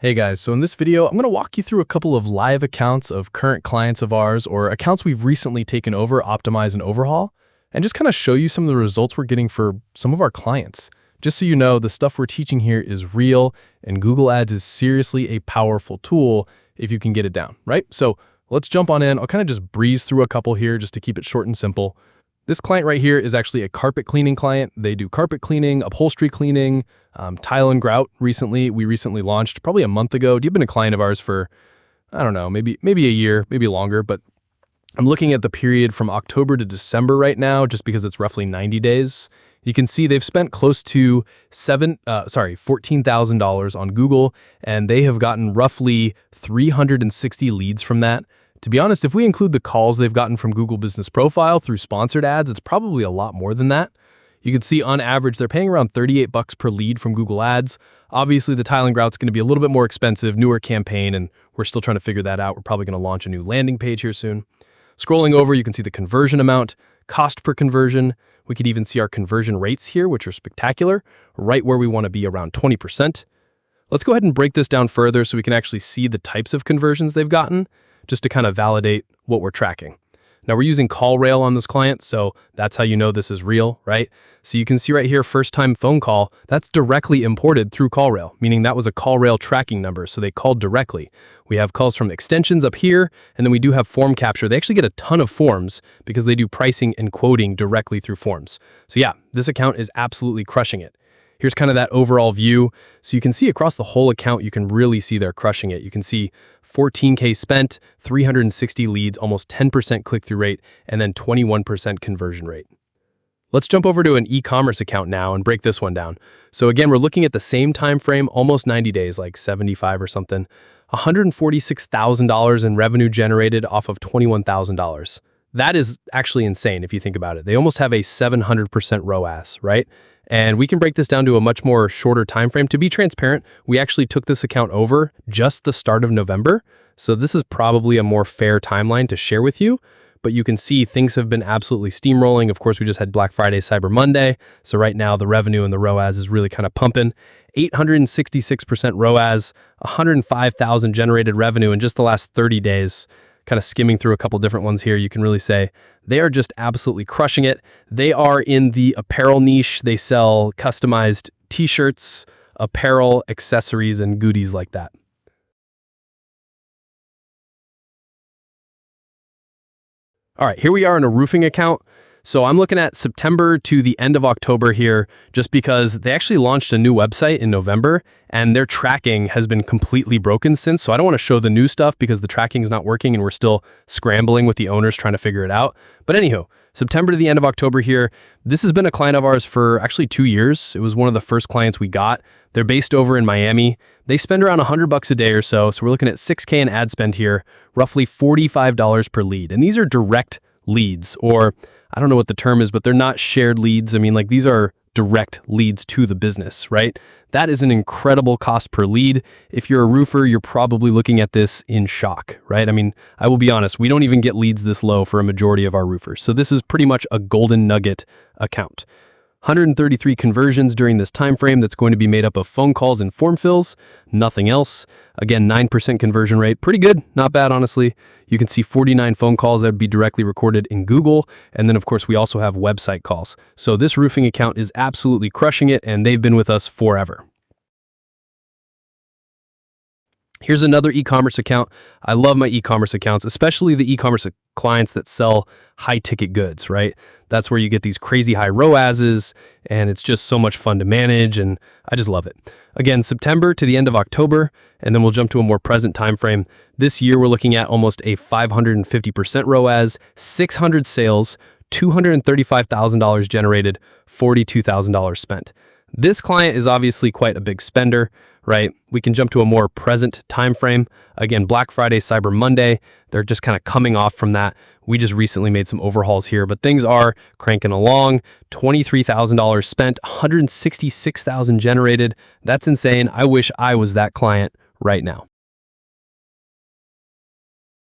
Hey guys, so in this video, I'm going to walk you through a couple of live accounts of current clients of ours or accounts we've recently taken over, optimize, and overhaul, and just kind of show you some of the results we're getting for some of our clients. Just so you know, the stuff we're teaching here is real, and Google Ads is seriously a powerful tool if you can get it down, right? So let's jump on in. I'll kind of just breeze through a couple here just to keep it short and simple. This client right here is actually a carpet cleaning client. They do carpet cleaning, upholstery cleaning, tile and grout. We recently launched probably a month ago. You've been a client of ours for, I don't know, maybe a year, maybe longer, but I'm looking at the period from October to December right now, just because it's roughly 90 days. You can see they've spent close to $14,000 on Google, and they have gotten roughly 360 leads from that. To be honest, if we include the calls they've gotten from Google Business Profile through sponsored ads, it's probably a lot more than that. You can see on average, they're paying around $38 per lead from Google Ads. Obviously, the tile and grout's going to be a little bit more expensive, newer campaign, and we're still trying to figure that out. We're probably going to launch a new landing page here soon. Scrolling over, you can see the conversion amount, cost per conversion. We could even see our conversion rates here, which are spectacular, right where we want to be, around 20%. Let's go ahead and break this down further so we can actually see the types of conversions they've gotten, just to kind of validate what we're tracking. Now we're using CallRail on this client, so that's how you know this is real, right? So you can see right here, first time phone call, that's directly imported through CallRail, meaning that was a CallRail tracking number, so they called directly. We have calls from extensions up here, and then we do have form capture. They actually get a ton of forms because they do pricing and quoting directly through forms. So yeah, this account is absolutely crushing it. Here's kind of that overall view. So you can see across the whole account, you can really see they're crushing it. You can see 14K spent, 360 leads, almost 10% click-through rate, and then 21% conversion rate. Let's jump over to an e-commerce account now and break this one down. So again, we're looking at the same time frame, almost 90 days, like 75 or something. $146,000 in revenue generated off of $21,000. That is actually insane if you think about it. They almost have a 700% ROAS, right? And we can break this down to a much more shorter time frame. To be transparent, we actually took this account over just the start of November. So this is probably a more fair timeline to share with you. But you can see things have been absolutely steamrolling. Of course, we just had Black Friday, Cyber Monday. So right now, the revenue and the ROAS is really kind of pumping. 866% ROAS, 105,000 generated revenue in just the last 30 days. Kind of skimming through a couple different ones here, you can really say they are just absolutely crushing it. They are in the apparel niche. They sell customized t-shirts, apparel, accessories, and goodies like that. All right, here we are in a roofing account. So I'm looking at September to the end of October here, just because they actually launched a new website in November and their tracking has been completely broken since. So I don't want to show the new stuff because the tracking is not working and we're still scrambling with the owners trying to figure it out. But anywho, September to the end of October here, this has been a client of ours for actually 2 years. It was one of the first clients we got. They're based over in Miami. They spend around $100 a day or so. So we're looking at $6K in ad spend here, roughly $45 per lead. And these are direct leads, or I don't know what the term is, but they're not shared leads. I mean, like, these are direct leads to the business, right? That is an incredible cost per lead. If you're a roofer, you're probably looking at this in shock, right? I mean, I will be honest, we don't even get leads this low for a majority of our roofers. So this is pretty much a golden nugget account. 133 conversions during this time frame that's going to be made up of phone calls and form fills, nothing else. Again, 9% conversion rate, pretty good, not bad, honestly. You can see 49 phone calls that would be directly recorded in Google. And then, of course, we also have website calls. So this roofing account is absolutely crushing it, and they've been with us forever. Here's another e-commerce account. I love my e-commerce accounts, especially the e-commerce clients that sell high-ticket goods, right? That's where you get these crazy high ROASs, and it's just so much fun to manage, and I just love it. Again, September to the end of October, and then we'll jump to a more present time frame. This year, we're looking at almost a 550% ROAS, 600 sales, $235,000 generated, $42,000 spent. This client is obviously quite a big spender, right? We can jump to a more present time frame. Again, Black Friday, Cyber Monday, they're just kind of coming off from that. We just recently made some overhauls here, but things are cranking along. $23,000 spent, $166,000 generated. That's insane. I wish I was that client right now.